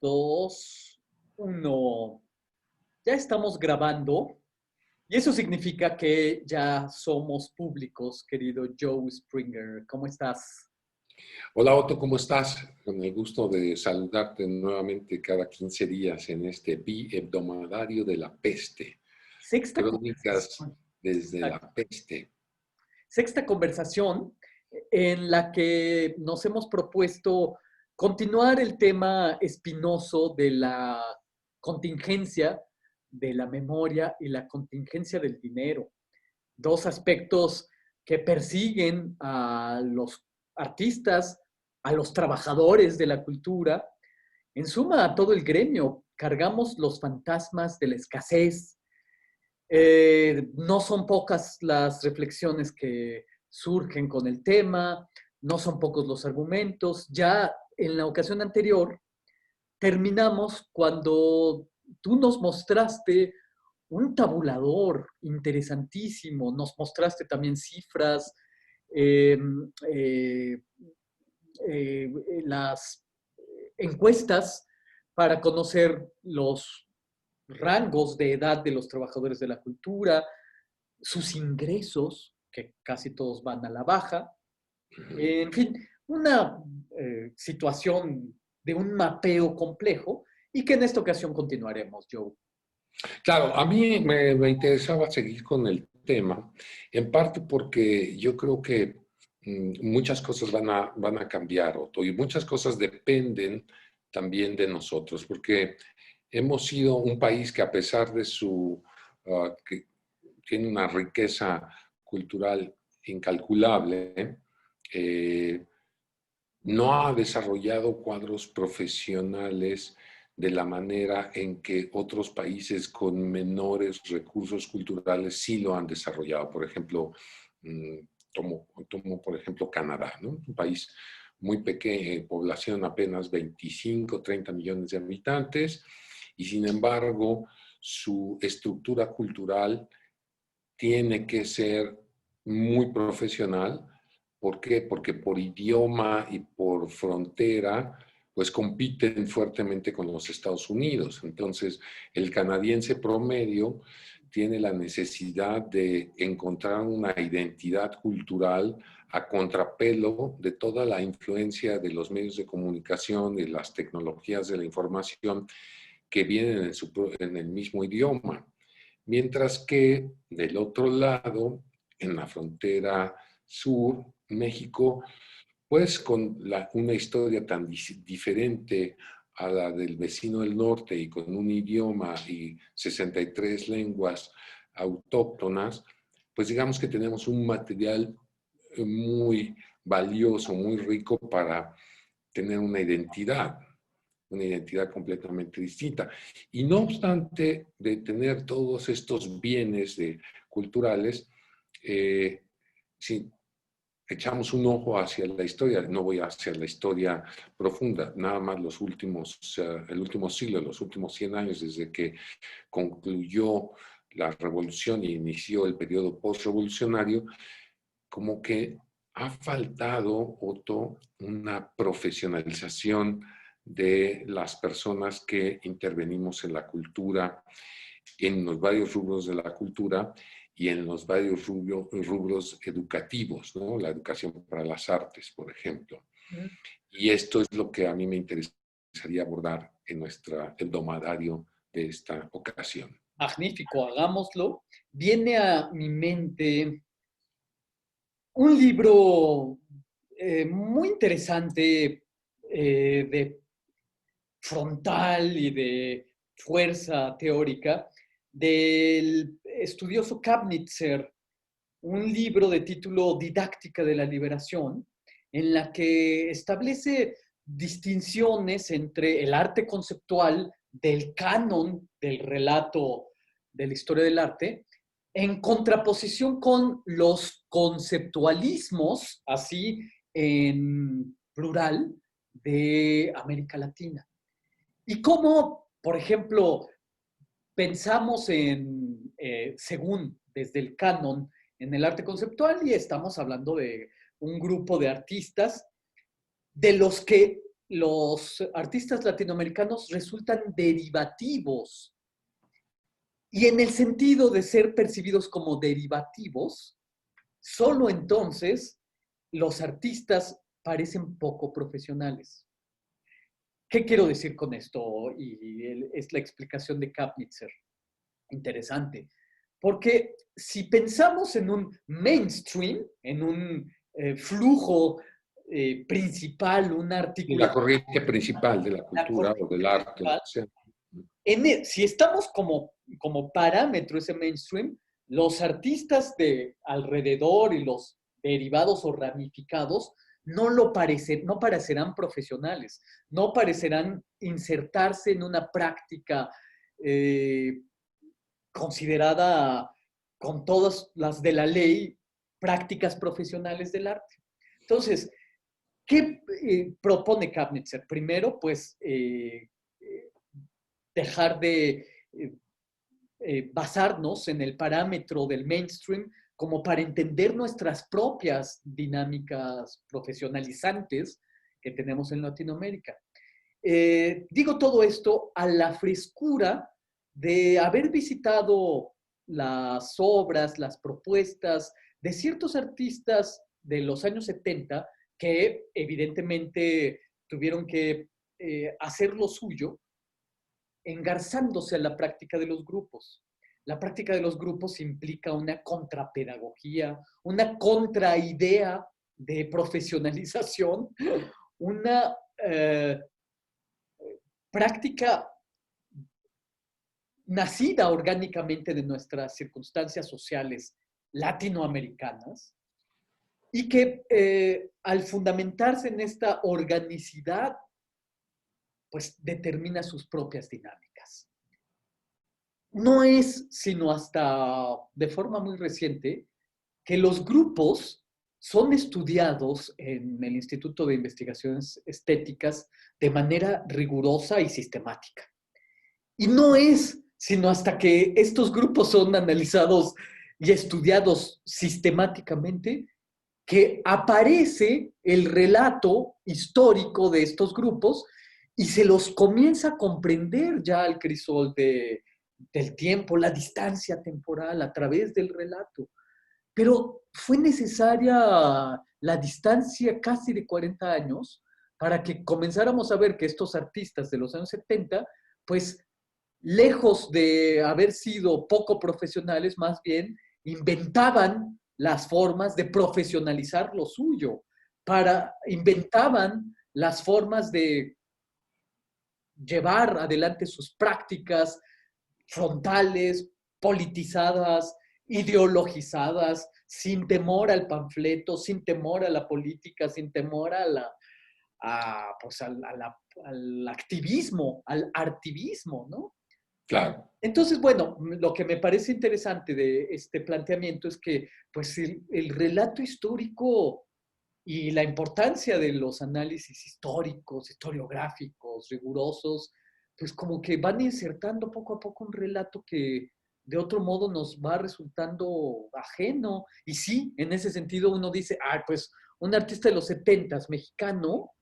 Dos, uno. Ya estamos grabando y eso significa que ya somos públicos, querido Joe Springer. ¿Cómo estás? Hola Otto, ¿cómo estás? Con el gusto de saludarte nuevamente cada 15 días en este bi-hebdomadario de la peste. Sexta Crónicas conversación. desde la Exacto. peste. Sexta conversación en la que nos hemos propuesto continuar el tema espinoso de la contingencia de la memoria y la contingencia del dinero. Dos aspectos que persiguen a los artistas, a los trabajadores de la cultura, en suma a todo el gremio. Cargamos los fantasmas de la escasez. No son pocas las reflexiones que surgen con el tema, no son pocos los argumentos. Ya en la ocasión anterior terminamos cuando tú nos mostraste un tabulador interesantísimo, nos mostraste también cifras, eh, eh, las encuestas para conocer los rangos de edad de los trabajadores de la cultura, sus ingresos, que casi todos van a la baja, en fin, una situación de un mapeo complejo y que en esta ocasión continuaremos, Joe. Claro, a mí me interesaba seguir con el tema, en parte porque yo creo que muchas cosas van a cambiar, Otto, y muchas cosas dependen también de nosotros, porque hemos sido un país que a pesar de que tiene una riqueza cultural incalculable, eh, no ha desarrollado cuadros profesionales de la manera en que otros países con menores recursos culturales sí lo han desarrollado. Por ejemplo, mm, tomo por ejemplo Canadá, ¿no? Un país muy pequeño, población apenas 25, 30 millones de habitantes, y sin embargo su estructura cultural tiene que ser muy profesional. ¿Por qué? Porque por idioma y por frontera, pues compiten fuertemente con los Estados Unidos. Entonces, el canadiense promedio tiene la necesidad de encontrar una identidad cultural a contrapelo de toda la influencia de los medios de comunicación y las tecnologías de la información que vienen en el mismo idioma. Mientras que del otro lado, en la frontera sur, México, pues con una historia tan diferente a la del vecino del norte y con un idioma y 63 lenguas autóctonas, pues digamos que tenemos un material muy valioso, muy rico para tener una identidad completamente distinta. Y no obstante de tener todos estos bienes culturales, si echamos un ojo hacia la historia, no voy hacia la historia profunda, nada más el último siglo, los últimos 100 años desde que concluyó la revolución y inició el periodo postrevolucionario, como que ha faltado, Otto, una profesionalización de las personas que intervenimos en la cultura, en los varios rubros de la cultura y en los varios rubros educativos, ¿no? La educación para las artes, por ejemplo. Y esto es lo que a mí me interesaría abordar en el domadario de esta ocasión. Magnífico, hagámoslo. Viene a mi mente un libro muy interesante de frontal y de fuerza teórica del estudioso Kapnitzer, un libro de título Didáctica de la Liberación, en la que establece distinciones entre el arte conceptual del canon del relato de la historia del arte, en contraposición con los conceptualismos, así en plural, de América Latina. Y cómo, por ejemplo, pensamos en, según desde el canon, en el arte conceptual y estamos hablando de un grupo de artistas de los que los artistas latinoamericanos resultan derivativos. Y en el sentido de ser percibidos como derivativos, solo entonces los artistas parecen poco profesionales. ¿Qué quiero decir con esto? Y es la explicación de Kapnitzer. Interesante. Porque si pensamos en un mainstream, en un flujo principal, una Y la articulación, corriente principal de la la cultura o corriente del arte, lo principal, que sea. si estamos como parámetro ese mainstream, los artistas de alrededor y los derivados o ramificados no parecerán profesionales, no parecerán insertarse en una práctica eh, considerada con todas las de la ley prácticas profesionales del arte. Entonces, ¿qué propone Kapnitzer? Primero, pues, dejar de basarnos en el parámetro del mainstream como para entender nuestras propias dinámicas profesionalizantes que tenemos en Latinoamérica. Digo todo esto a la frescura de haber visitado las obras, las propuestas de ciertos artistas de los años 70 que evidentemente tuvieron que hacer lo suyo engarzándose a la práctica de los grupos. La práctica de los grupos implica una contrapedagogía, una contraidea de profesionalización, una práctica nacida orgánicamente de nuestras circunstancias sociales latinoamericanas y que al fundamentarse en esta organicidad, pues determina sus propias dinámicas. No es sino hasta de forma muy reciente que los grupos son estudiados en el Instituto de Investigaciones Estéticas de manera rigurosa y sistemática. Y no es sino hasta que estos grupos son analizados y estudiados sistemáticamente que aparece el relato histórico de estos grupos y se los comienza a comprender ya al crisol del tiempo, la distancia temporal a través del relato. Pero fue necesaria la distancia casi de 40 años para que comenzáramos a ver que estos artistas de los años 70, pues lejos de haber sido poco profesionales, más bien inventaban las formas de profesionalizar lo suyo, inventaban las formas de llevar adelante sus prácticas frontales, politizadas, ideologizadas, sin temor al panfleto, sin temor a la política, sin temor pues al activismo, al artivismo, ¿no? Claro. Entonces, bueno, lo que me parece interesante de este planteamiento es que pues el relato histórico y la importancia de los análisis históricos, historiográficos, rigurosos, pues como que van insertando poco a poco un relato que de otro modo nos va resultando ajeno. Y sí, en ese sentido uno dice, ah, pues un artista de los 70s mexicano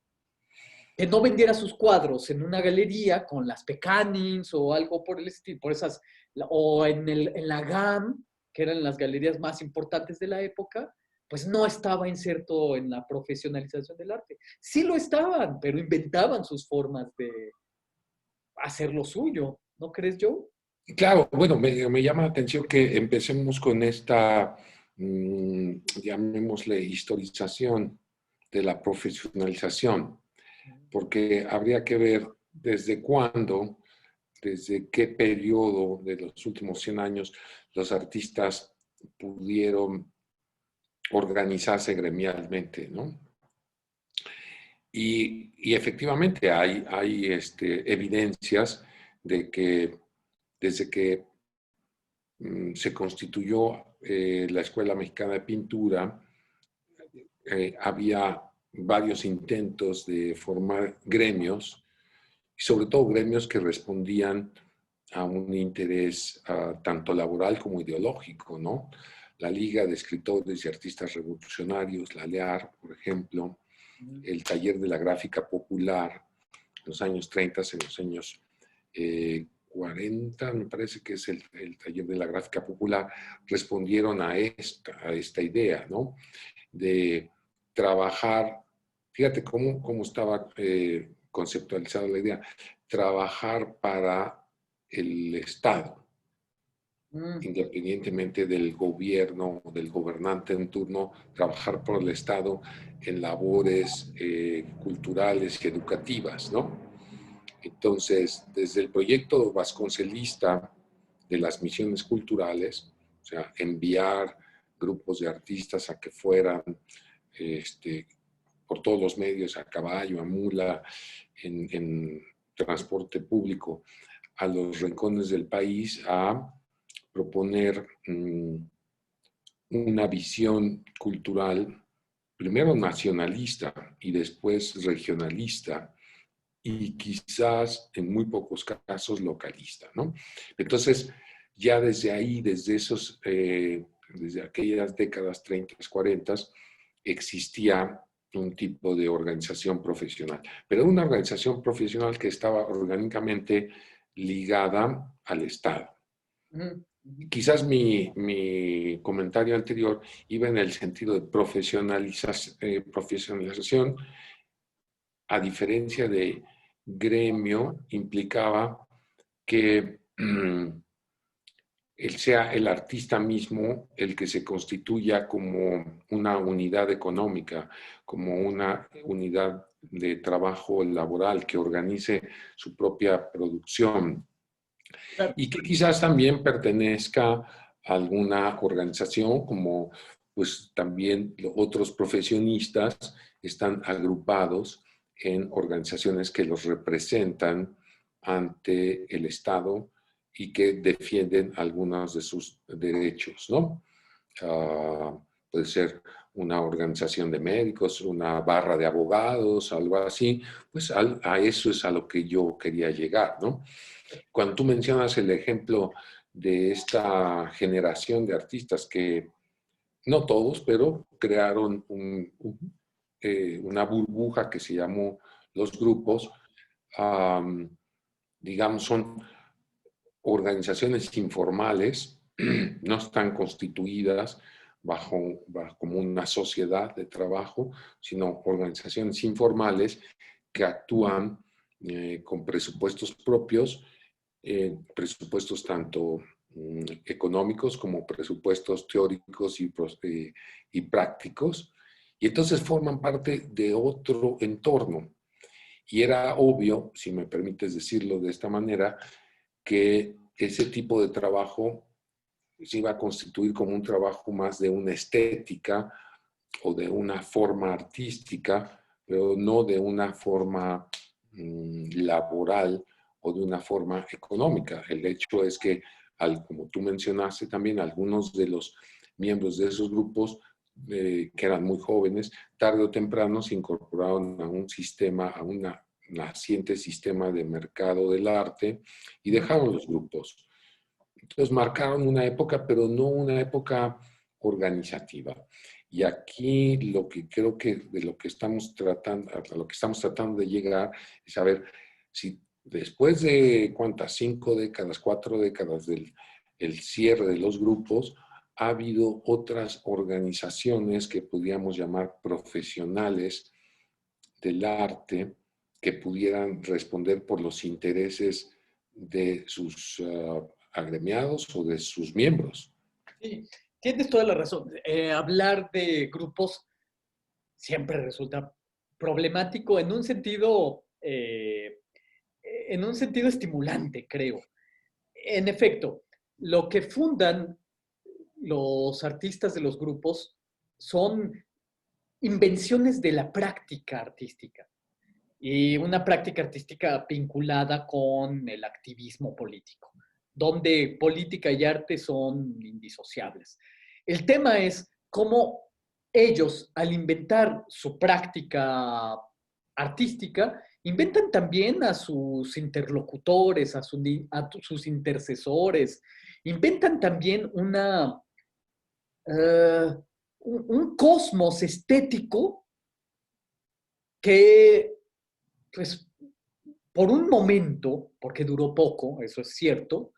que no vendiera sus cuadros en una galería con las Pecanins o algo por el estilo, por esas, o en la GAM, que eran las galerías más importantes de la época, pues no estaba inserto en la profesionalización del arte. Sí lo estaban, pero inventaban sus formas de hacer lo suyo, ¿no crees, Joe? Claro, bueno, me llama la atención que empecemos con esta, llamémosle, historización de la profesionalización, porque habría que ver desde cuándo, desde qué periodo de los últimos 100 años los artistas pudieron organizarse gremialmente, ¿no? Y efectivamente hay evidencias de que desde que se constituyó la Escuela Mexicana de Pintura, había varios intentos de formar gremios, y sobre todo gremios que respondían a un interés tanto laboral como ideológico, ¿no? La Liga de Escritores y Artistas Revolucionarios, la LEAR, por ejemplo, el taller de la gráfica popular en los años 30, en los años 40, me parece que es el taller de la gráfica popular, respondieron a esta idea, ¿no? De trabajar, fíjate cómo estaba conceptualizada la idea, trabajar para el Estado, independientemente del gobierno o del gobernante en turno, trabajar por el Estado en labores culturales y educativas, ¿no? Entonces, desde el proyecto vasconcelista de las misiones culturales, o sea, enviar grupos de artistas a que fueran por todos los medios, a caballo, a mula, en transporte público, a los rincones del país a proponer una visión cultural, primero nacionalista y después regionalista, y quizás en muy pocos casos localista, ¿no? Entonces, ya desde ahí, desde aquellas décadas 30, 40, existía un tipo de organización profesional, pero una organización profesional que estaba orgánicamente ligada al Estado. Quizás mi comentario anterior iba en el sentido de profesionalización, a diferencia de gremio, implicaba que sea el artista mismo el que se constituya como una unidad económica, como una unidad de trabajo laboral que organice su propia producción y que quizás también pertenezca a alguna organización, como pues también otros profesionistas están agrupados en organizaciones que los representan ante el Estado y que defienden algunos de sus derechos, ¿no? Puede ser una organización de médicos, una barra de abogados, algo así, pues a eso es a lo que yo quería llegar, ¿no? Cuando tú mencionas el ejemplo de esta generación de artistas que, no todos, pero crearon una burbuja que se llamó los grupos, digamos, son organizaciones informales, no están constituidas como una sociedad de trabajo, sino organizaciones informales que actúan con presupuestos propios, presupuestos tanto económicos como presupuestos teóricos y prácticos, y entonces forman parte de otro entorno. Y era obvio, si me permites decirlo de esta manera, que ese tipo de trabajo se iba a constituir como un trabajo más de una estética o de una forma artística, pero no de una forma laboral o de una forma económica. El hecho es que, como tú mencionaste también, algunos de los miembros de esos grupos, que eran muy jóvenes, tarde o temprano se incorporaron a un sistema, a un naciente sistema de mercado del arte y dejaron los grupos. Entonces marcaron una época, pero no una época organizativa. Y aquí lo que creo que de lo que estamos tratando, a lo que estamos tratando de llegar es saber si después de cuántas, 5 décadas, 4 décadas del el cierre de los grupos, ha habido otras organizaciones que podríamos llamar profesionales del arte que pudieran responder por los intereses de sus agremiados o de sus miembros. Sí, tienes toda la razón. Hablar de grupos siempre resulta problemático en un sentido estimulante, creo. En efecto, lo que fundan los artistas de los grupos son invenciones de la práctica artística y una práctica artística vinculada con el activismo político, donde política y arte son indisociables. El tema es cómo ellos, al inventar su práctica artística, inventan también a sus interlocutores, a sus intercesores, inventan también un cosmos estético que, pues, por un momento, porque duró poco, eso es cierto,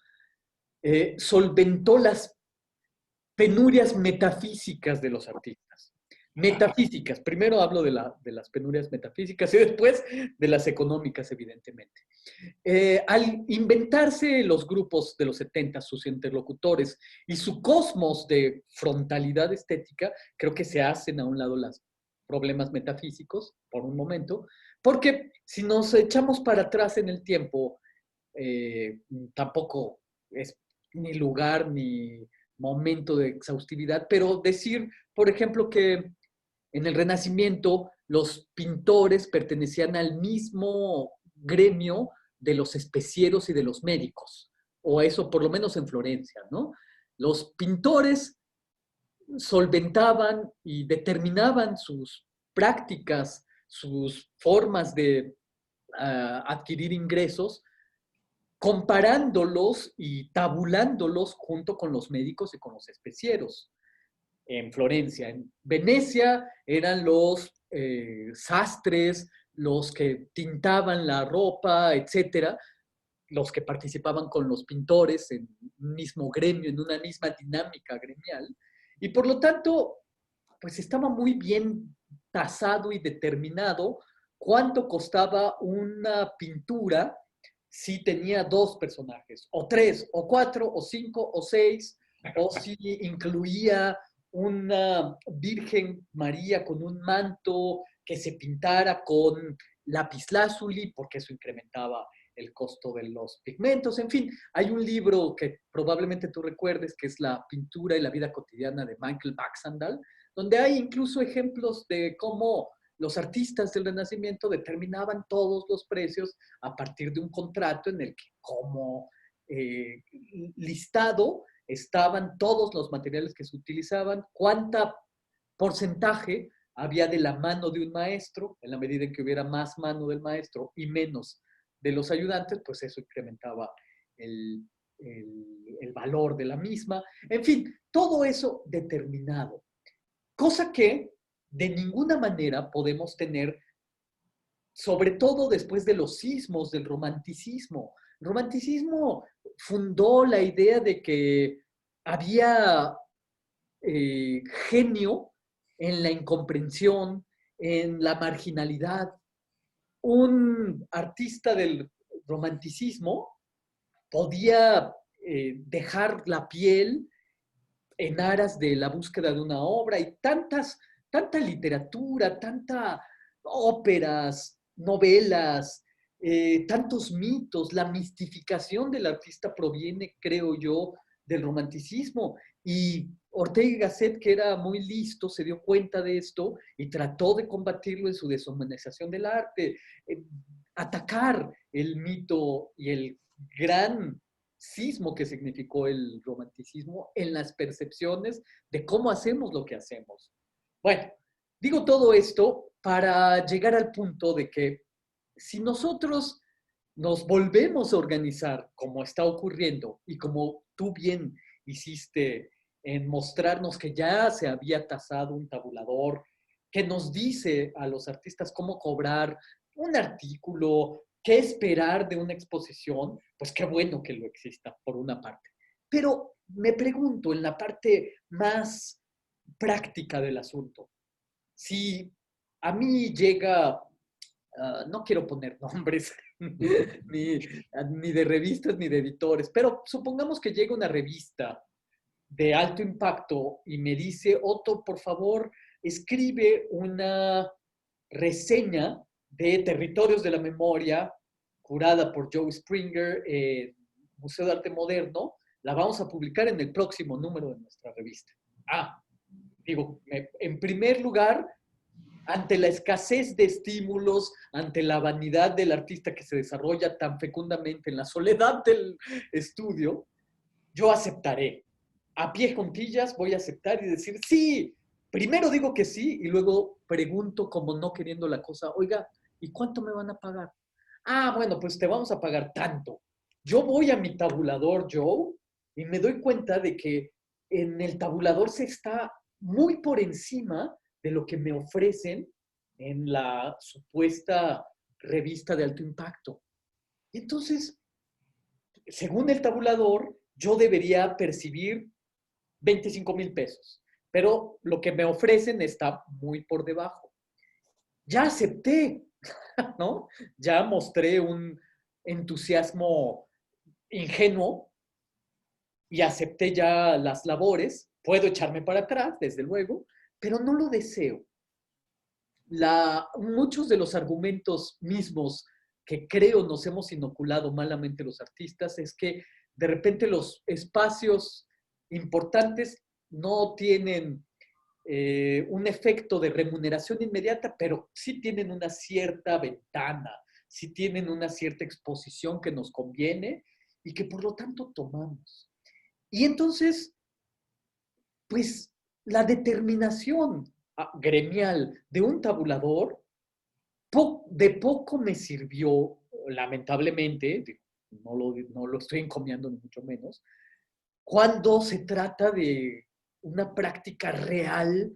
solventó las penurias metafísicas de los artistas. Metafísicas. Primero hablo de las penurias metafísicas y después de las económicas, evidentemente. Al inventarse los grupos de los 70, sus interlocutores y su cosmos de frontalidad estética, creo que se hacen a un lado los problemas metafísicos por un momento, porque si nos echamos para atrás en el tiempo, tampoco es ni lugar ni momento de exhaustividad, pero decir, por ejemplo, que en el Renacimiento los pintores pertenecían al mismo gremio de los especieros y de los médicos, o eso por lo menos en Florencia, ¿no? Los pintores solventaban y determinaban sus prácticas, sus formas de adquirir ingresos, comparándolos y tabulándolos junto con los médicos y con los especieros. En Florencia, en Venecia eran los sastres, los que tintaban la ropa, etcétera, los que participaban con los pintores en un mismo gremio, en una misma dinámica gremial, y por lo tanto, pues estaba muy bien tasado y determinado cuánto costaba una pintura si tenía dos personajes, o tres, o cuatro, o cinco, o seis, o si incluía una Virgen María con un manto que se pintara con lapislázuli, porque eso incrementaba el costo de los pigmentos. En fin, hay un libro que probablemente tú recuerdes, que es La pintura y la vida cotidiana de Michael Baxandall, donde hay incluso ejemplos de cómo los artistas del Renacimiento determinaban todos los precios a partir de un contrato en el que como listado estaban todos los materiales que se utilizaban, cuánta porcentaje había de la mano de un maestro, en la medida en que hubiera más mano del maestro y menos de los ayudantes, pues eso incrementaba el valor de la misma. En fin, todo eso determinado. Cosa que de ninguna manera podemos tener, sobre todo después de los sismos del romanticismo. El romanticismo fundó la idea de que había genio en la incomprensión, en la marginalidad. Un artista del romanticismo podía dejar la piel en aras de la búsqueda de una obra y tanta literatura, tanta óperas, novelas, tantos mitos. La mistificación del artista proviene, creo yo, del romanticismo. Y Ortega y Gasset, que era muy listo, se dio cuenta de esto y trató de combatirlo en su deshumanización del arte, atacar el mito y el gran sismo que significó el romanticismo en las percepciones de cómo hacemos lo que hacemos. Bueno, digo todo esto para llegar al punto de que si nosotros nos volvemos a organizar como está ocurriendo y como tú bien hiciste en mostrarnos que ya se había tasado un tabulador que nos dice a los artistas cómo cobrar un artículo, qué esperar de una exposición, pues qué bueno que lo exista por una parte. Pero me pregunto en la parte más práctica del asunto, si a mí llega, no quiero poner nombres, ni de revistas ni de editores, pero supongamos que llega una revista de alto impacto y me dice, Otto, por favor, escribe una reseña de Territorios de la Memoria, curada por Joe Springer, Museo de Arte Moderno, la vamos a publicar en el próximo número de nuestra revista. Digo, en primer lugar, ante la escasez de estímulos, ante la vanidad del artista que se desarrolla tan fecundamente en la soledad del estudio, yo aceptaré. A pie juntillas voy a aceptar y decir, sí, primero digo que sí y luego pregunto como no queriendo la cosa, oiga, ¿y cuánto me van a pagar? Bueno, pues te vamos a pagar tanto. Yo voy a mi tabulador, Joe, y me doy cuenta de que en el tabulador se está muy por encima de lo que me ofrecen en la supuesta revista de alto impacto. Y entonces, según el tabulador, yo debería percibir 25,000 pesos, pero lo que me ofrecen está muy por debajo. Ya acepté, ¿no? Ya mostré un entusiasmo ingenuo y acepté ya las labores. Puedo echarme para atrás, desde luego, pero no lo deseo. Muchos de los argumentos mismos que creo nos hemos inoculado malamente los artistas es que de repente los espacios importantes no tienen un efecto de remuneración inmediata, pero sí tienen una cierta ventana, sí tienen una cierta exposición que nos conviene y que por lo tanto tomamos. Y entonces, pues la determinación gremial de un tabulador de poco me sirvió, lamentablemente, no lo estoy encomiando ni mucho menos, cuando se trata de una práctica real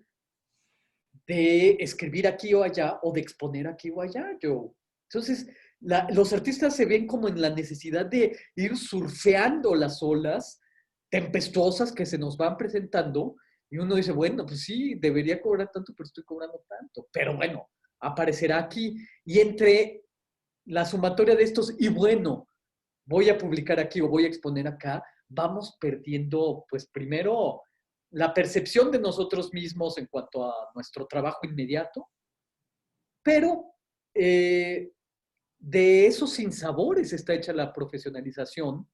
de escribir aquí o allá o de exponer aquí o allá, yo. Entonces, los artistas se ven como en la necesidad de ir surfeando las olas tempestuosas que se nos van presentando y uno dice, bueno, pues sí, debería cobrar tanto, pero estoy cobrando tanto. Pero bueno, aparecerá aquí. Y entre la sumatoria de estos, y bueno, voy a publicar aquí o voy a exponer acá, vamos perdiendo, pues primero, la percepción de nosotros mismos en cuanto a nuestro trabajo inmediato, pero de esos sinsabores está hecha la profesionalización,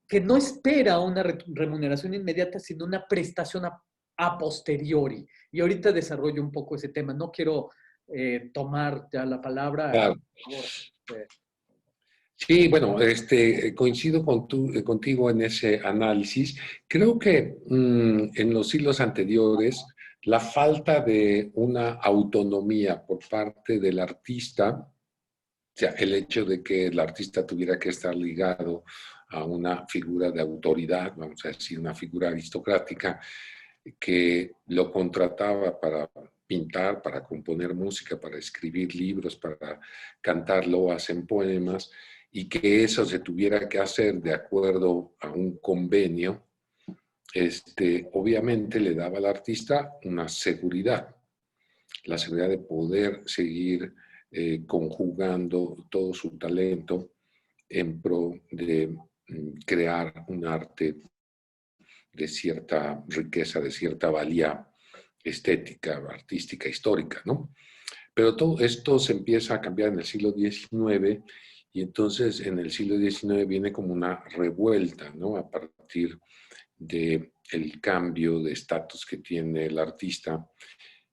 que no espera una remuneración inmediata, sino una prestación a posteriori. Y ahorita desarrollo un poco ese tema. No quiero tomar ya la palabra. Claro. Por favor. Sí, bueno, coincido contigo en ese análisis. Creo que en los siglos anteriores, la falta de una autonomía por parte del artista, o sea, el hecho de que el artista tuviera que estar ligado a una figura de autoridad, vamos a decir, una figura aristocrática, que lo contrataba para pintar, para componer música, para escribir libros, para cantar loas en poemas, y que eso se tuviera que hacer de acuerdo a un convenio, obviamente le daba al artista una seguridad, la seguridad de poder seguir conjugando todo su talento en pro de crear un arte de cierta riqueza, de cierta valía estética, artística, histórica, ¿no? Pero todo esto se empieza a cambiar en el siglo XIX y entonces en el siglo XIX viene como una revuelta, ¿no? A partir del cambio de estatus que tiene el artista,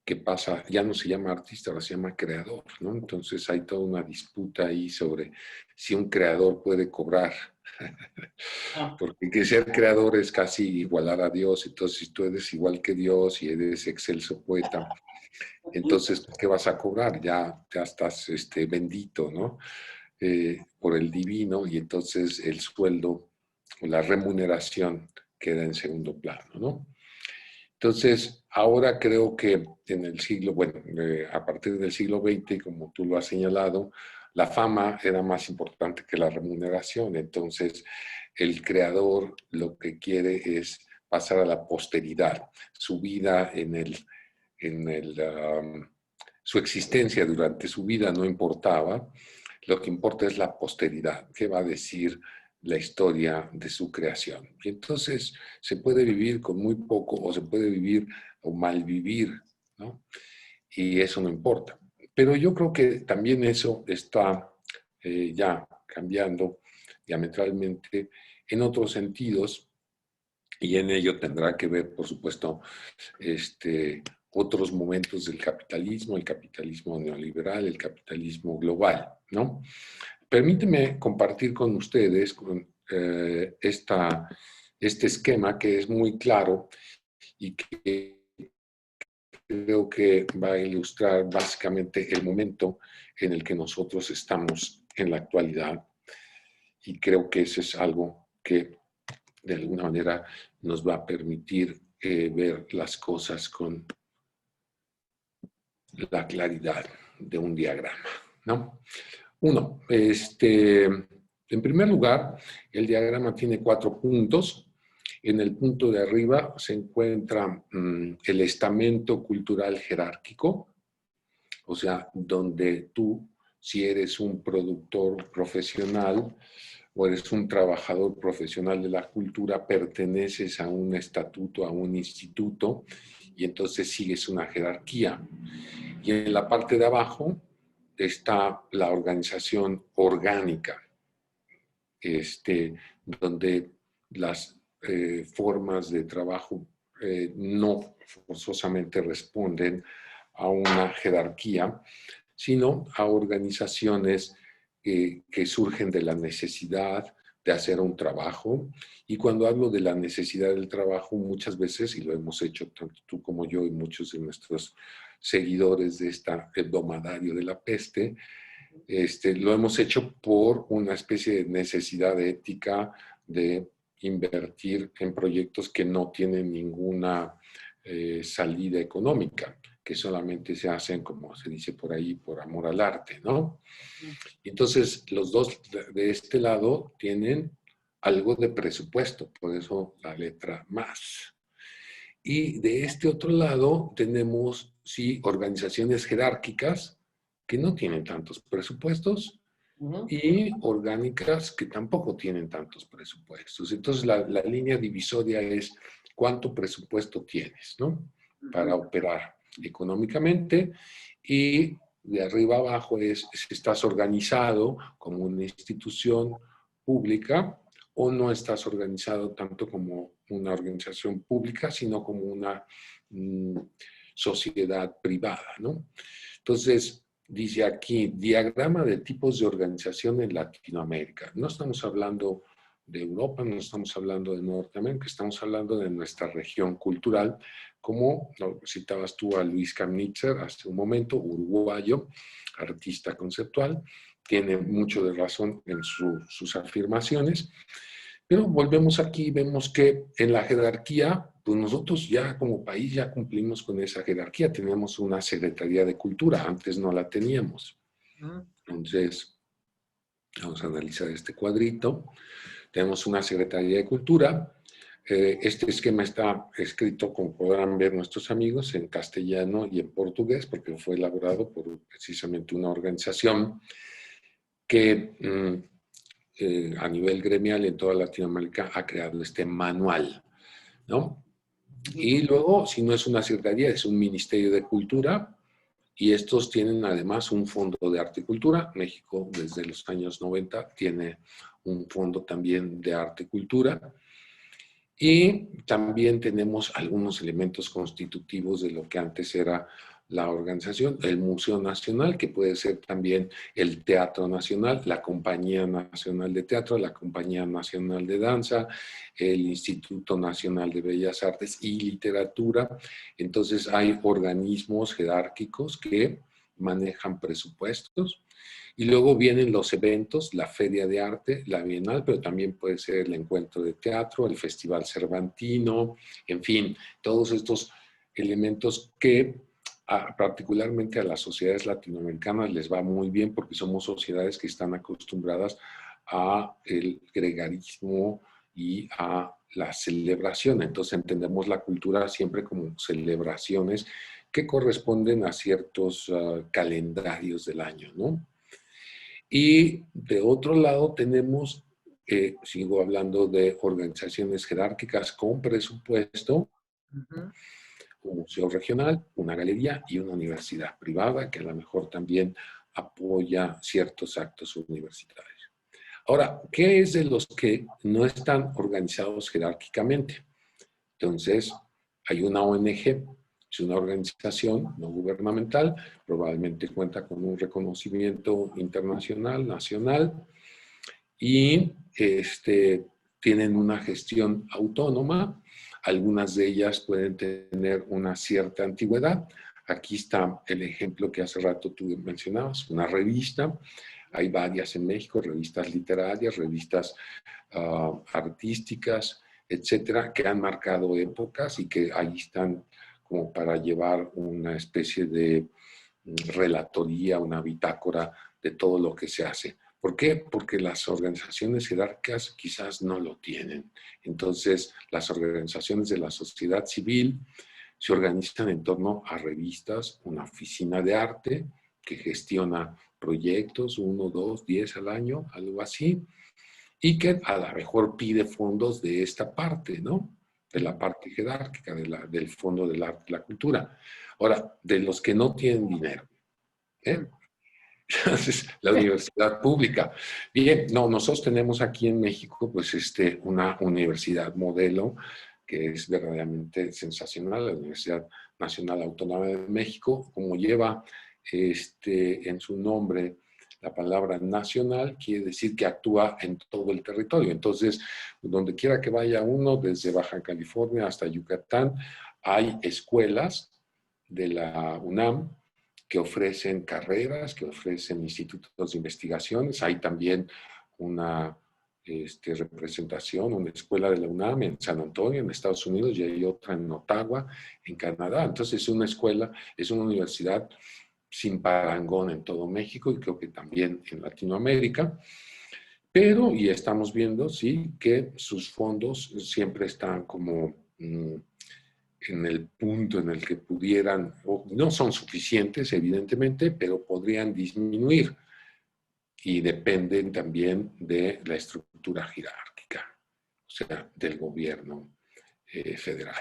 que pasa, ya no se llama artista, ahora se llama creador, ¿no? Entonces hay toda una disputa ahí sobre si un creador puede cobrar, porque que ser creador es casi igualar a Dios, entonces si tú eres igual que Dios y eres excelso poeta, entonces, ¿qué vas a cobrar? Ya estás bendito, ¿no? Por el divino y entonces el sueldo o la remuneración queda en segundo plano, ¿no? Entonces, ahora creo que en el siglo, bueno, a partir del siglo XX, como tú lo has señalado, la fama era más importante que la remuneración. Entonces, el creador lo que quiere es pasar a la posteridad, su vida su existencia durante su vida no importaba, lo que importa es la posteridad, qué va a decir la historia de su creación. Y entonces se puede vivir con muy poco o se puede vivir o malvivir, ¿no? Y eso no importa. Pero yo creo que también eso está ya cambiando diametralmente en otros sentidos y en ello tendrá que ver, por supuesto, otros momentos del capitalismo, el capitalismo neoliberal, el capitalismo global, ¿no? Permíteme compartir con ustedes este esquema que es muy claro y que creo que va a ilustrar básicamente el momento en el que nosotros estamos en la actualidad y creo que eso es algo que de alguna manera nos va a permitir ver las cosas con la claridad de un diagrama, ¿no? Uno, en primer lugar, el diagrama tiene 4 puntos. En el punto de arriba se encuentra el estamento cultural jerárquico, o sea, donde tú, si eres un productor profesional o eres un trabajador profesional de la cultura, perteneces a un estatuto, a un instituto, y entonces sigues una jerarquía. Y en la parte de abajo está la organización orgánica, donde las formas de trabajo no forzosamente responden a una jerarquía, sino a organizaciones que surgen de la necesidad de hacer un trabajo. Y cuando hablo de la necesidad del trabajo, muchas veces, y lo hemos hecho tanto tú como yo y muchos de nuestros seguidores de el domadario de la peste, lo hemos hecho por una especie de necesidad ética de invertir en proyectos que no tienen ninguna salida económica, que solamente se hacen, como se dice por ahí, por amor al arte, ¿no? Entonces, los dos de este lado tienen algo de presupuesto, por eso la letra más. Y de este otro lado tenemos, sí, organizaciones jerárquicas que no tienen tantos presupuestos y orgánicas que tampoco tienen tantos presupuestos. Entonces, la línea divisoria es cuánto presupuesto tienes, ¿no? Para operar económicamente, y de arriba abajo es si estás organizado como una institución pública o no estás organizado tanto como una organización pública, sino como una sociedad privada, ¿no? Entonces, dice aquí, diagrama de tipos de organización en Latinoamérica. No estamos hablando de Europa, no estamos hablando de Norteamérica, estamos hablando de nuestra región cultural, como citabas tú a Luis Kamnitzer hace un momento, uruguayo, artista conceptual, tiene mucho de razón en sus afirmaciones. Pero volvemos aquí y vemos que en la jerarquía, pues nosotros ya como país ya cumplimos con esa jerarquía. Tenemos una Secretaría de Cultura, antes no la teníamos. Entonces, vamos a analizar este cuadrito. Tenemos una Secretaría de Cultura. Este esquema está escrito, como podrán ver nuestros amigos, en castellano y en portugués, porque fue elaborado por precisamente una organización que a nivel gremial en toda Latinoamérica ha creado este manual, ¿no? Y luego, si no es una secretaría, es un ministerio de cultura, y estos tienen además un fondo de arte y cultura. México desde los años 90 tiene un fondo también de arte y cultura. Y también tenemos algunos elementos constitutivos de lo que antes era la organización, el Museo Nacional, que puede ser también el Teatro Nacional, la Compañía Nacional de Teatro, la Compañía Nacional de Danza, el Instituto Nacional de Bellas Artes y Literatura. Entonces hay organismos jerárquicos que manejan presupuestos. Y luego vienen los eventos, la Feria de Arte, la Bienal, pero también puede ser el Encuentro de Teatro, el Festival Cervantino, en fin, todos estos elementos que particularmente a las sociedades latinoamericanas les va muy bien porque somos sociedades que están acostumbradas a el gregarismo y a la celebración. Entonces entendemos la cultura siempre como celebraciones que corresponden a ciertos calendarios del año, ¿no? Y de otro lado tenemos, sigo hablando de organizaciones jerárquicas con presupuesto, un museo regional, una galería y una universidad privada que a lo mejor también apoya ciertos actos universitarios. Ahora, ¿qué es de los que no están organizados jerárquicamente? Entonces, hay una ONG, es una organización no gubernamental, probablemente cuenta con un reconocimiento internacional, nacional, y tienen una gestión autónoma. Algunas de ellas pueden tener una cierta antigüedad. Aquí está el ejemplo que hace rato tú mencionabas, una revista. Hay varias en México, revistas literarias, revistas artísticas, etcétera, que han marcado épocas y que ahí están como para llevar una especie de relatoría, una bitácora de todo lo que se hace. ¿Por qué? Porque las organizaciones jerárquicas quizás no lo tienen. Entonces, las organizaciones de la sociedad civil se organizan en torno a revistas, una oficina de arte que gestiona proyectos, 1, 2, 10 al año, algo así, y que a lo mejor pide fondos de esta parte, ¿no? De la parte jerárquica, del fondo del arte y la cultura. Ahora, de los que no tienen dinero, ¿eh? Entonces, la universidad pública. Bien, no, nosotros tenemos aquí en México, pues, una universidad modelo que es verdaderamente sensacional, la Universidad Nacional Autónoma de México, como lleva en su nombre la palabra nacional, quiere decir que actúa en todo el territorio. Entonces, donde quiera que vaya uno, desde Baja California hasta Yucatán, hay escuelas de la UNAM que ofrecen carreras, que ofrecen institutos de investigaciones. Hay también una representación, una escuela de la UNAM en San Antonio, en Estados Unidos, y hay otra en Ottawa, en Canadá. Entonces, es una escuela, es una universidad sin parangón en todo México y creo que también en Latinoamérica. Pero, y estamos viendo, sí, que sus fondos siempre están como en el punto en el que pudieran, no son suficientes, evidentemente, pero podrían disminuir y dependen también de la estructura jerárquica, o sea, del gobierno federal.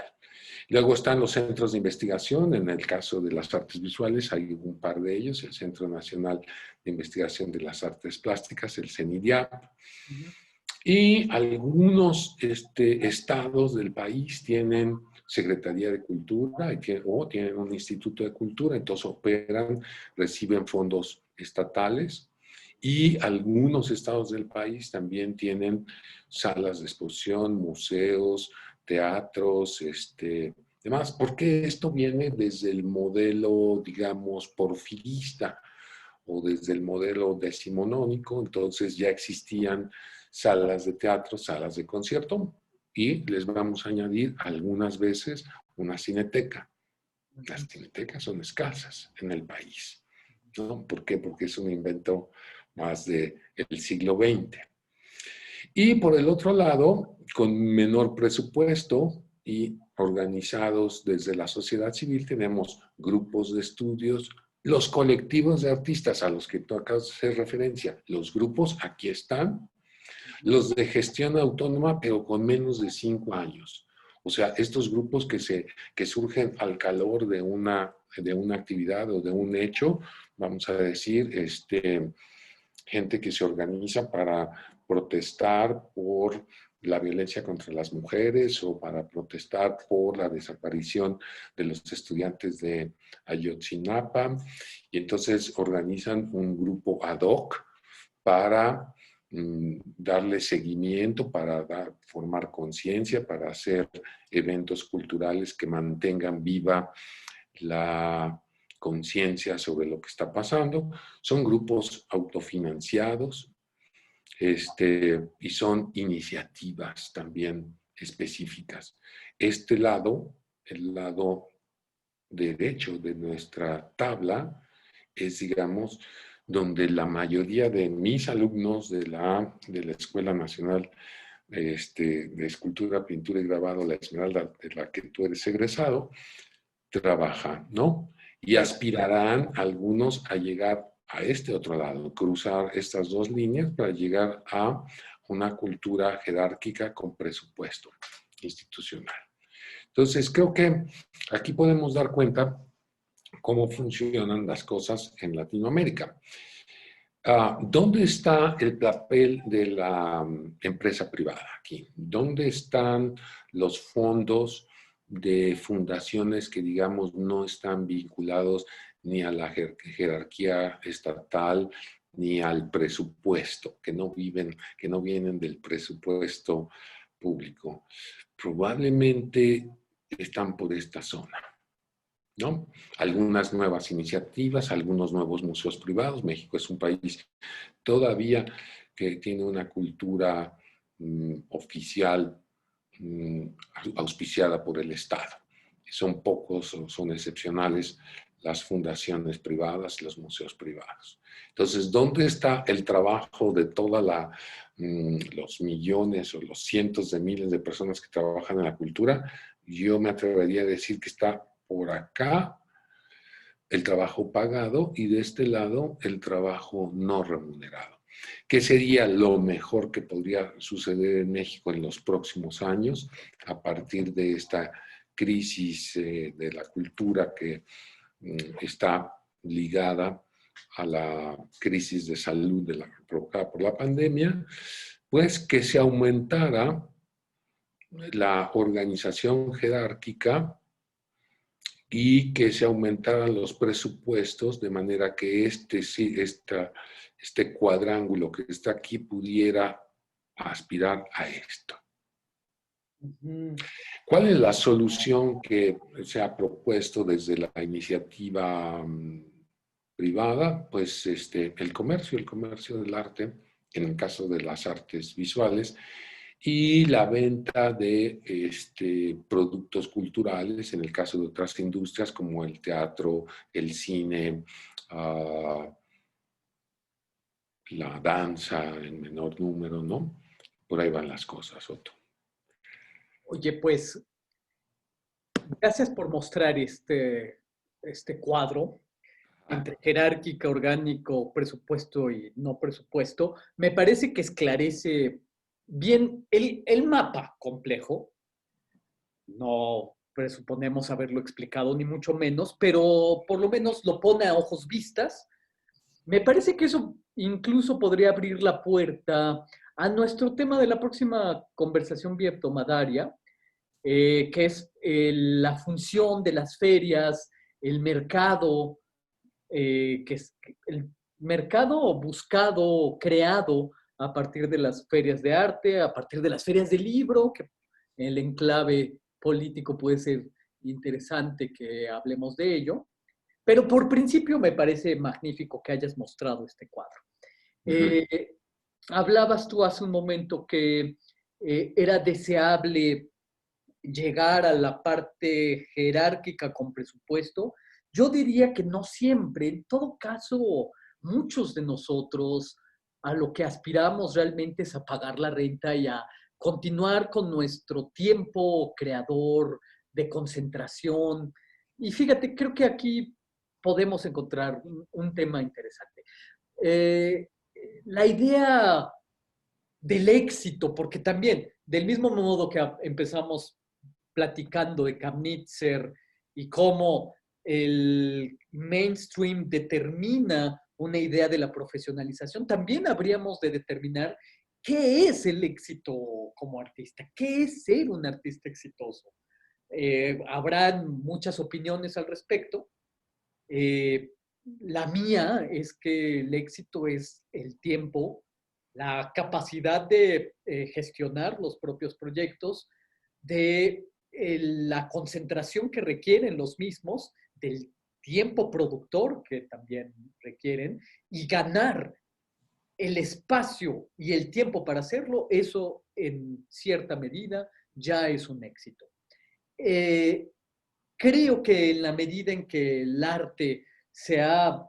Luego están los centros de investigación. En el caso de las artes visuales hay un par de ellos, el Centro Nacional de Investigación de las Artes Plásticas, el CENIDIAP, y algunos estados del país tienen Secretaría de Cultura o tienen un Instituto de Cultura, entonces operan, reciben fondos estatales, y algunos estados del país también tienen salas de exposición, museos, teatros, demás, porque esto viene desde el modelo, digamos, porfirista o desde el modelo decimonónico. Entonces ya existían salas de teatro, salas de concierto, y les vamos a añadir algunas veces una cineteca. Las cinetecas son escasas en el país, ¿no? ¿Por qué? Porque es un invento más del siglo XX. Y por el otro lado, con menor presupuesto y organizados desde la sociedad civil, tenemos grupos de estudios, los colectivos de artistas a los que tú acabas de hacer referencia. Los grupos aquí están, los de gestión autónoma, pero con menos de 5 años. O sea, estos grupos que surgen al calor de una actividad o de un hecho, vamos a decir, gente que se organiza para protestar por la violencia contra las mujeres o para protestar por la desaparición de los estudiantes de Ayotzinapa, y entonces organizan un grupo ad hoc para darle seguimiento, para formar conciencia, para hacer eventos culturales que mantengan viva la conciencia sobre lo que está pasando. Son grupos autofinanciados, y son iniciativas también específicas. Este lado, el lado derecho de nuestra tabla, es, digamos, donde la mayoría de mis alumnos de la Escuela Nacional de Escultura, Pintura y Grabado, la Esmeralda, de la que tú eres egresado, trabajan, ¿no? Y aspirarán algunos a llegar a este otro lado, cruzar estas dos líneas para llegar a una cultura jerárquica con presupuesto institucional. Entonces, creo que aquí podemos dar cuenta cómo funcionan las cosas en Latinoamérica. ¿Dónde está el papel de la empresa privada aquí? ¿Dónde están los fondos de fundaciones que, digamos, no están vinculados ni a la jerarquía estatal ni al presupuesto, que no vienen del presupuesto público? Probablemente están por esta zona, ¿no? Algunas nuevas iniciativas, algunos nuevos museos privados. México es un país todavía que tiene una cultura oficial auspiciada por el Estado. Son pocos, son excepcionales las fundaciones privadas, los museos privados. Entonces, ¿dónde está el trabajo de los millones o los cientos de miles de personas que trabajan en la cultura? Yo me atrevería a decir que está por acá el trabajo pagado y de este lado el trabajo no remunerado. ¿Qué sería lo mejor que podría suceder en México en los próximos años a partir de esta crisis de la cultura que está ligada a la crisis de salud provocada por la pandemia? Pues que se aumentara la organización jerárquica y que se aumentaran los presupuestos de manera que este cuadrángulo que está aquí pudiera aspirar a esto. ¿Cuál es la solución que se ha propuesto desde la iniciativa privada? Pues el comercio del arte, en el caso de las artes visuales, y la venta de productos culturales, en el caso de otras industrias como el teatro, el cine, la danza en menor número, ¿no? Por ahí van las cosas, Otto. Oye, pues, gracias por mostrar este cuadro entre jerárquica, orgánico, presupuesto y no presupuesto. Me parece que esclarece bien el mapa complejo. No presuponemos haberlo explicado, ni mucho menos, pero por lo menos lo pone a ojos vistas. Me parece que eso incluso podría abrir la puerta a nuestro tema de la próxima conversación bioptomadaria, que es la función de las ferias, el mercado, que es el mercado buscado, creado a partir de las ferias de arte, a partir de las ferias de libro, que el enclave político puede ser interesante que hablemos de ello. Pero por principio me parece magnífico que hayas mostrado este cuadro. Hablabas tú hace un momento que era deseable llegar a la parte jerárquica con presupuesto. Yo diría que no siempre. En todo caso, muchos de nosotros a lo que aspiramos realmente es a pagar la renta y a continuar con nuestro tiempo creador de concentración. Y fíjate, creo que aquí podemos encontrar un tema interesante. Eh, la idea del éxito, porque también, del mismo modo que empezamos platicando de Kamenetzer y cómo el mainstream determina una idea de la profesionalización, también habríamos de determinar qué es el éxito como artista, qué es ser un artista exitoso. Habrán muchas opiniones al respecto. La mía es que el éxito es el tiempo, la capacidad de gestionar los propios proyectos, de la concentración que requieren los mismos, del tiempo productor que también requieren, y ganar el espacio y el tiempo para hacerlo, eso en cierta medida ya es un éxito. Creo que en la medida en que el arte se ha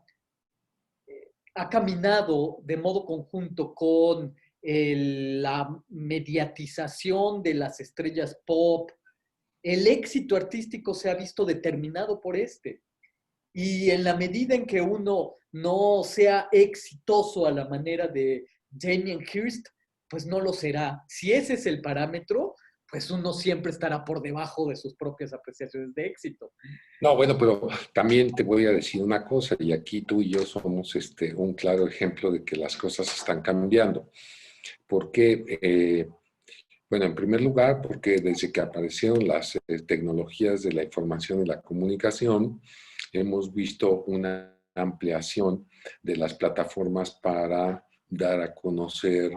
caminado de modo conjunto con la mediatización de las estrellas pop, el éxito artístico se ha visto determinado por este. Y en la medida en que uno no sea exitoso a la manera de Damien Hirst, pues no lo será. Si ese es el parámetro, pues uno siempre estará por debajo de sus propias apreciaciones de éxito. No, bueno, pero también te voy a decir una cosa, y aquí tú y yo somos un claro ejemplo de que las cosas están cambiando. Porque, bueno, en primer lugar, porque desde que aparecieron las tecnologías de la información y la comunicación, hemos visto una ampliación de las plataformas para dar a conocer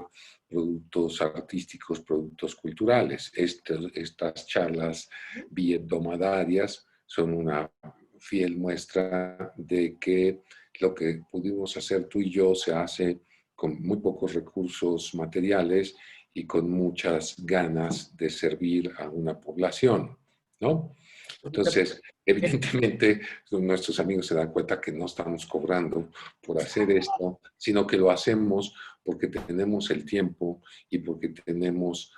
productos artísticos, productos culturales. Estas charlas biebdomadarias son una fiel muestra de que lo que pudimos hacer tú y yo se hace con muy pocos recursos materiales y con muchas ganas de servir a una población, ¿no? Entonces, evidentemente, nuestros amigos se dan cuenta que no estamos cobrando por hacer esto, sino que lo hacemos porque tenemos el tiempo y porque tenemos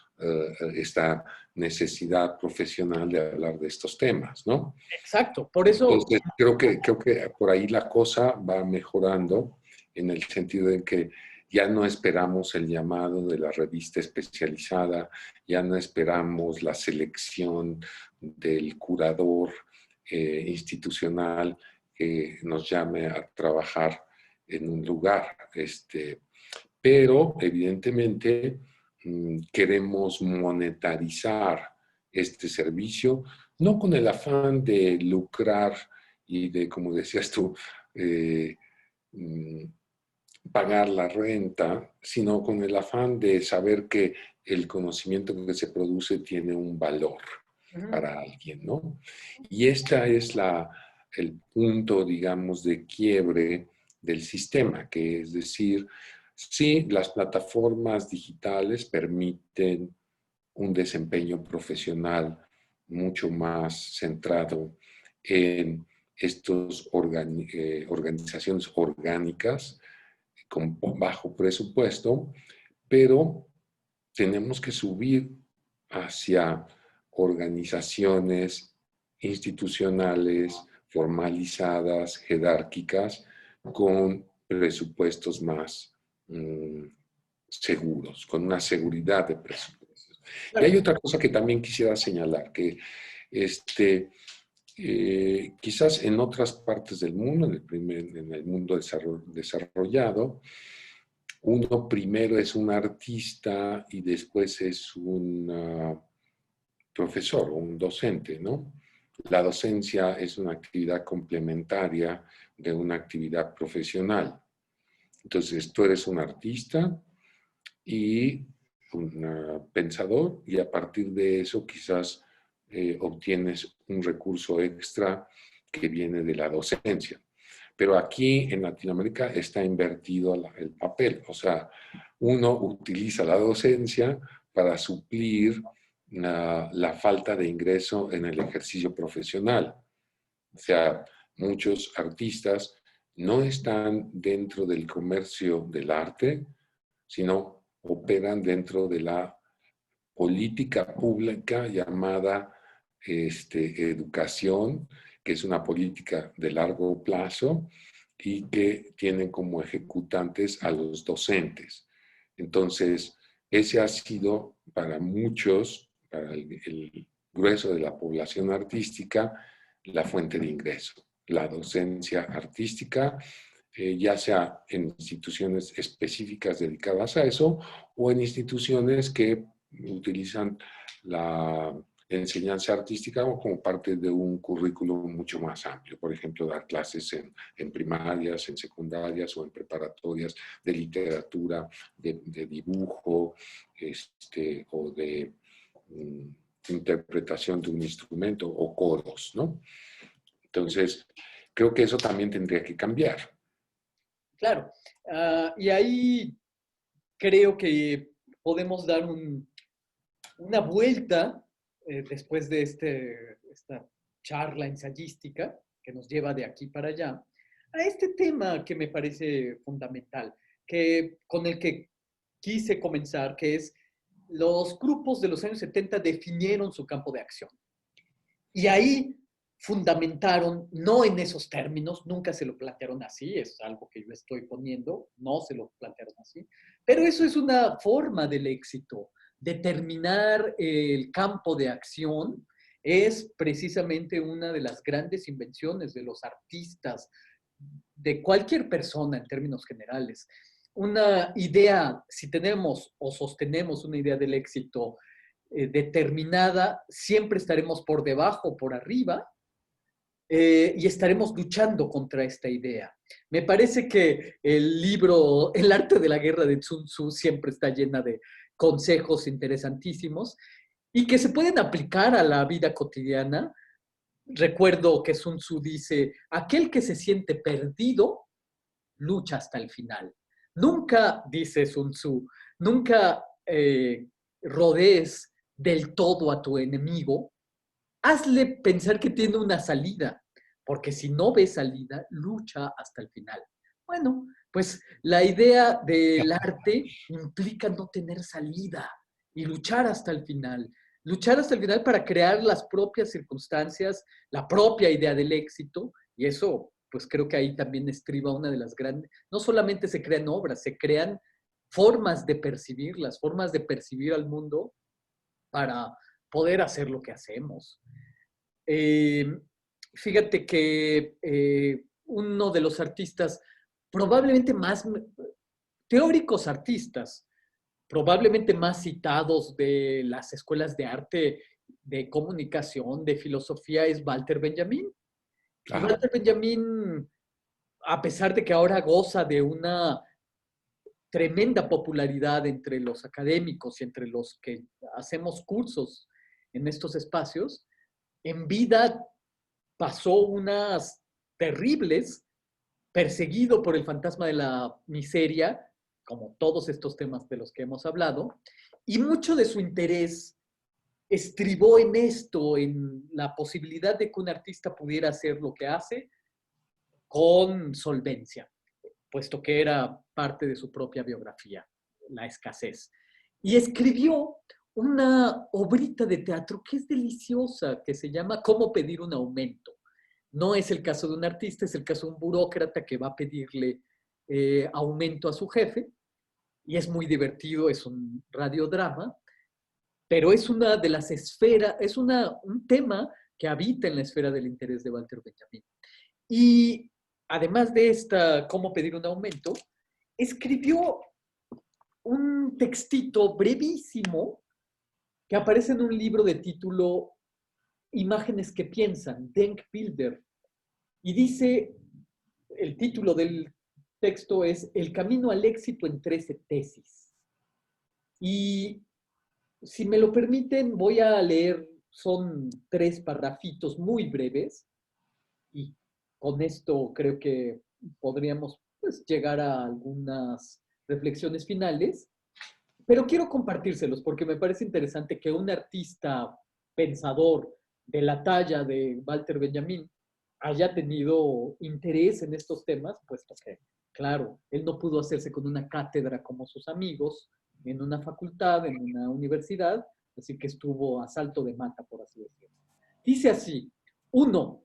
esta necesidad profesional de hablar de estos temas, ¿no? Exacto, por eso, Entonces, creo que por ahí la cosa va mejorando en el sentido de que ya no esperamos el llamado de la revista especializada, ya no esperamos la selección del curador institucional que nos llame a trabajar en un lugar. Pero, evidentemente, queremos monetarizar este servicio, no con el afán de lucrar y de, como decías tú, eh, mm, pagar la renta, sino con el afán de saber que el conocimiento que se produce tiene un valor ujú, para alguien, ¿no? Y esta es el punto, digamos, de quiebre del sistema, que es decir, sí, las plataformas digitales permiten un desempeño profesional mucho más centrado en estas organizaciones orgánicas con bajo presupuesto, pero tenemos que subir hacia organizaciones institucionales, formalizadas, jerárquicas, con presupuestos más mm, seguros, con una seguridad de presupuestos. Y hay claro, otra cosa que también quisiera señalar, que quizás en otras partes del mundo, en el mundo desarrollado, uno primero es un artista y después es un profesor o un docente, ¿no? La docencia es una actividad complementaria de una actividad profesional. Entonces, tú eres un artista y un pensador y a partir de eso quizás obtienes un recurso extra que viene de la docencia. Pero aquí en Latinoamérica está invertido el papel, o sea, uno utiliza la docencia para suplir la falta de ingreso en el ejercicio profesional. O sea, muchos artistas no están dentro del comercio del arte, sino operan dentro de la política pública llamada educación, que es una política de largo plazo y que tienen como ejecutantes a los docentes. Entonces, ese ha sido para muchos, para el grueso de la población artística, la fuente de ingreso, la docencia artística, ya sea en instituciones específicas dedicadas a eso o en instituciones que utilizan la enseñanza artística como parte de un currículo mucho más amplio. Por ejemplo, dar clases en primarias, en secundarias o en preparatorias de literatura, de dibujo, o de interpretación de un instrumento o coros, ¿no? Entonces, creo que eso también tendría que cambiar. claro. Y ahí creo que podemos dar una vuelta después de esta charla ensayística que nos lleva de aquí para allá a este tema que me parece fundamental, con el que quise comenzar, que es los grupos de los años 70 definieron su campo de acción. Y ahí fundamentaron, no en esos términos, nunca se lo plantearon así, es algo que yo estoy poniendo, no se lo plantearon así, pero eso es una forma del éxito. Determinar el campo de acción es precisamente una de las grandes invenciones de los artistas, de cualquier persona en términos generales. Una idea, si tenemos o sostenemos una idea del éxito determinada, siempre estaremos por debajo o por arriba y estaremos luchando contra esta idea. Me parece que el libro El arte de la guerra de Sun Tzu siempre está llena de consejos interesantísimos y que se pueden aplicar a la vida cotidiana. Recuerdo que Sun Tzu dice, aquel que se siente perdido, lucha hasta el final. Nunca, dice Sun Tzu, nunca rodees del todo a tu enemigo, hazle pensar que tiene una salida, porque si no ve salida, lucha hasta el final. Bueno, pues la idea del arte implica no tener salida y luchar hasta el final. Luchar hasta el final para crear las propias circunstancias, la propia idea del éxito, y eso, pues creo que ahí también estriba una de las grandes, no solamente se crean obras, se crean formas de percibirlas, formas de percibir al mundo para poder hacer lo que hacemos. Eh, Fíjate que uno de los artistas probablemente más teóricos artistas, probablemente más citados de las escuelas de arte, de comunicación, de filosofía, es Walter Benjamin. Y Ajá. Walter Benjamin, a pesar de que ahora goza de una tremenda popularidad entre los académicos y entre los que hacemos cursos en estos espacios, en vida pasó unas terribles, perseguido por el fantasma de la miseria, como todos estos temas de los que hemos hablado, y mucho de su interés estribó en esto, en la posibilidad de que un artista pudiera hacer lo que hace con solvencia, puesto que era parte de su propia biografía, la escasez. Y escribió una obrita de teatro que es deliciosa, que se llama Cómo pedir un aumento. No es el caso de un artista, es el caso de un burócrata que va a pedirle aumento a su jefe, y es muy divertido, es un radiodrama, pero es una de las esferas, es un tema que habita en la esfera del interés de Walter Benjamin. Y además de esta, cómo pedir un aumento, escribió un textito brevísimo que aparece en un libro de título Imágenes que piensan, Denkbilder. Y dice, el título del texto es El camino al éxito en 13 tesis. Y si me lo permiten, voy a leer, son 3 parrafitos muy breves, y con esto creo que podríamos pues, llegar a algunas reflexiones finales, pero quiero compartírselos porque me parece interesante que un artista pensador de la talla de Walter Benjamin haya tenido interés en estos temas, puesto que, claro, él no pudo hacerse con una cátedra como sus amigos en una facultad, en una universidad, así que estuvo a salto de mata, por así decirlo. Dice así, 1,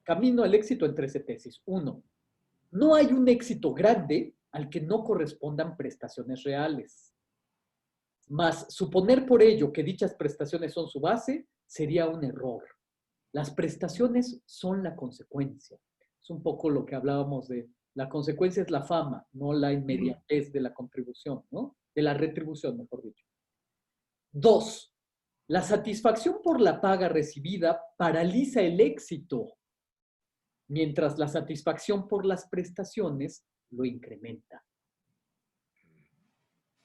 camino al éxito en 13 tesis. 1, no hay un éxito grande al que no correspondan prestaciones reales. Mas suponer por ello que dichas prestaciones son su base sería un error. Las prestaciones son la consecuencia. Es un poco lo que hablábamos de la consecuencia es la fama, no la inmediatez de la contribución, ¿no? De la retribución, mejor dicho. 2, la satisfacción por la paga recibida paraliza el éxito, mientras la satisfacción por las prestaciones lo incrementa.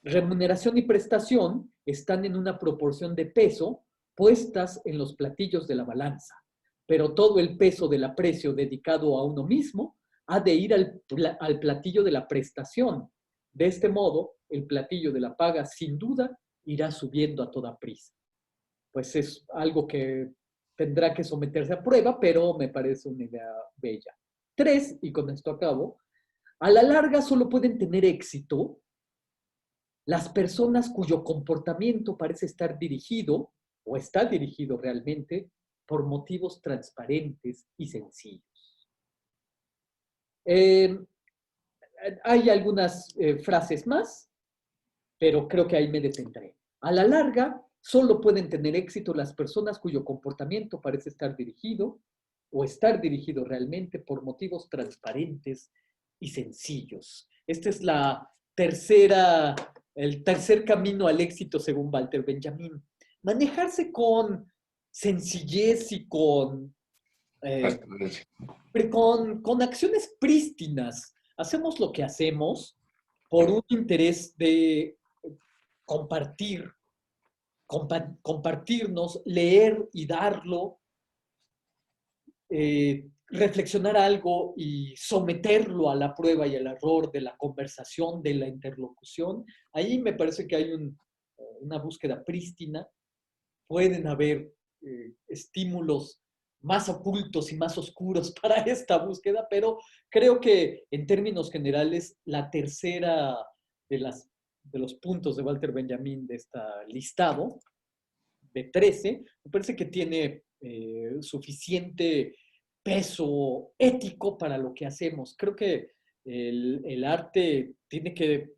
Remuneración y prestación están en una proporción de peso puestas en los platillos de la balanza, pero todo el peso del aprecio dedicado a uno mismo ha de ir al platillo de la prestación. De este modo, el platillo de la paga sin duda irá subiendo a toda prisa. Pues es algo que tendrá que someterse a prueba, pero me parece una idea bella. 3, y con esto acabo, a la larga solo pueden tener éxito las personas cuyo comportamiento parece estar dirigido o está dirigido realmente por motivos transparentes y sencillos. Eh, Hay algunas frases más, pero creo que ahí me detendré. A la larga, solo pueden tener éxito las personas cuyo comportamiento parece estar dirigido o estar dirigido realmente por motivos transparentes y sencillos. Esta es el tercer camino al éxito según Walter Benjamin. Manejarse con sencillez y eh, con acciones prístinas. Hacemos lo que hacemos por un interés de compartir, compartirnos, leer y darlo, reflexionar algo y someterlo a la prueba y al error de la conversación, de la interlocución. Ahí me parece que hay una búsqueda prístina. Pueden haber estímulos más ocultos y más oscuros para esta búsqueda, pero creo que en términos generales la tercera de los puntos de Walter Benjamin de este listado de 13, me parece que tiene suficiente peso ético para lo que hacemos. Creo que el arte tiene que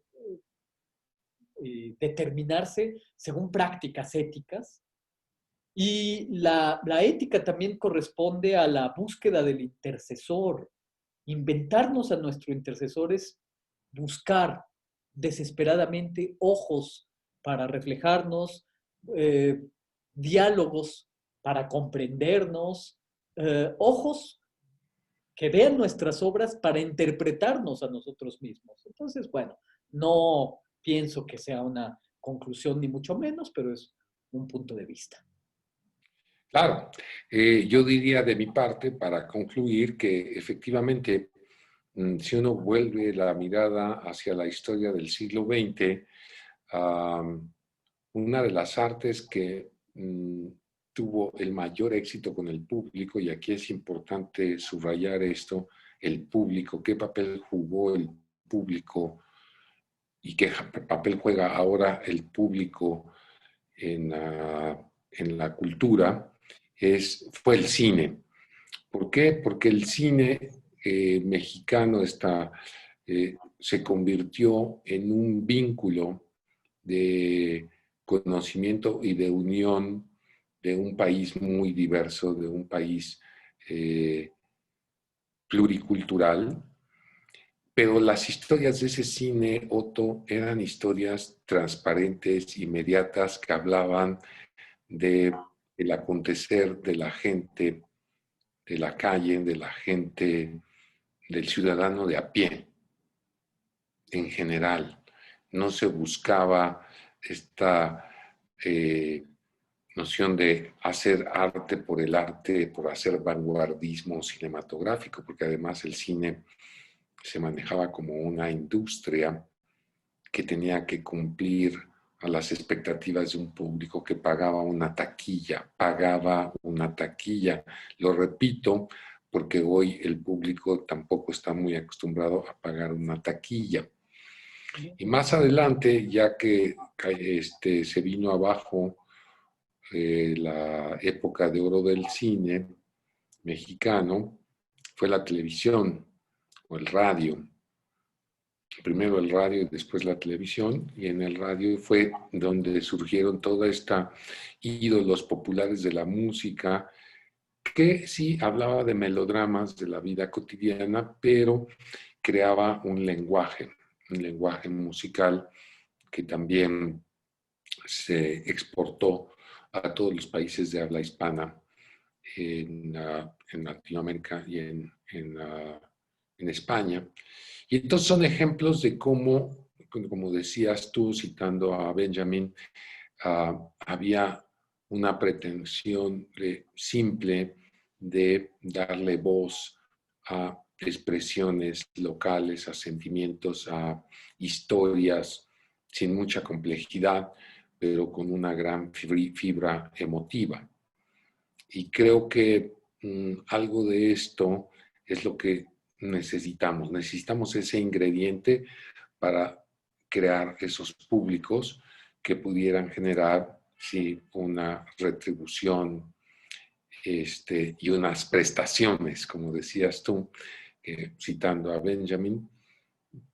determinarse según prácticas éticas y la ética también corresponde a la búsqueda del intercesor. Inventarnos a nuestro intercesor es buscar desesperadamente ojos para reflejarnos, eh, diálogos para comprendernos, ojos que vean nuestras obras para interpretarnos a nosotros mismos. Entonces, bueno, no pienso que sea una conclusión ni mucho menos, pero es un punto de vista. Claro, yo diría de mi parte, para concluir, que efectivamente, si uno vuelve la mirada hacia la historia del siglo XX, una de las artes que tuvo el mayor éxito con el público, y aquí es importante subrayar esto, el público, qué papel jugó el público y qué papel juega ahora el público en la cultura, fue el cine. ¿Por qué? Porque el cine mexicano se convirtió en un vínculo de conocimiento y de unión de un país muy diverso, de un país pluricultural, pero las historias de ese cine, Otto, eran historias transparentes, inmediatas, que hablaban del acontecer de la gente, de la calle, de la gente, del ciudadano de a pie, en general. No se buscaba esta noción de hacer arte, por hacer vanguardismo cinematográfico, porque además el cine se manejaba como una industria que tenía que cumplir a las expectativas de un público que pagaba una taquilla. Lo repito, porque hoy el público tampoco está muy acostumbrado a pagar una taquilla. Y más adelante, ya que se vino abajo la época de oro del cine mexicano, fue la televisión o el radio. Primero el radio y después la televisión, y en el radio fue donde surgieron toda esta ídolos populares de la música, que sí hablaba de melodramas de la vida cotidiana, pero creaba un lenguaje musical que también se exportó a todos los países de habla hispana en Latinoamérica y en España. Y entonces son ejemplos de cómo, como decías tú, citando a Benjamin, había una pretensión simple de darle voz a expresiones locales, a sentimientos, a historias sin mucha complejidad, pero con una gran fibra emotiva. Y creo que algo de esto es lo que necesitamos. Necesitamos ese ingrediente para crear esos públicos que pudieran generar, sí, una retribución y unas prestaciones, como decías tú, citando a Benjamin,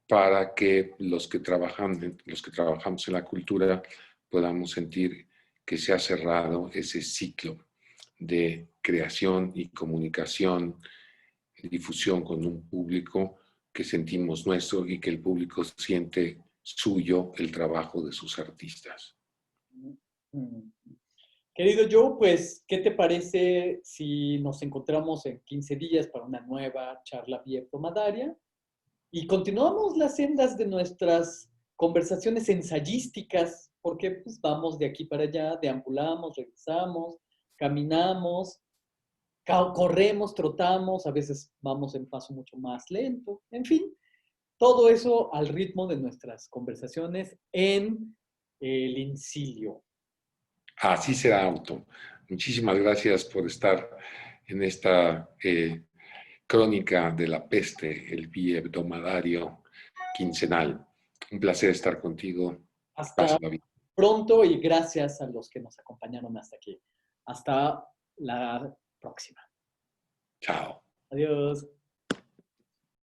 para que los que trabajamos en la cultura podamos sentir que se ha cerrado ese ciclo de creación y comunicación, difusión con un público que sentimos nuestro y que el público siente suyo el trabajo de sus artistas. Querido Joe, pues, ¿qué te parece si nos encontramos en 15 días para una nueva charla vía Promadaria? Y continuamos las sendas de nuestras conversaciones ensayísticas, porque pues, vamos de aquí para allá, deambulamos, regresamos, caminamos, corremos, trotamos, a veces vamos en paso mucho más lento, en fin, todo eso al ritmo de nuestras conversaciones en el incilio. Así será, Auto. Muchísimas gracias por estar en esta crónica de la peste, el biebdomadario quincenal. Un placer estar contigo. Hasta Pásala bien. pronto y gracias a los que nos acompañaron hasta aquí. Hasta la próxima. Chao. Adiós.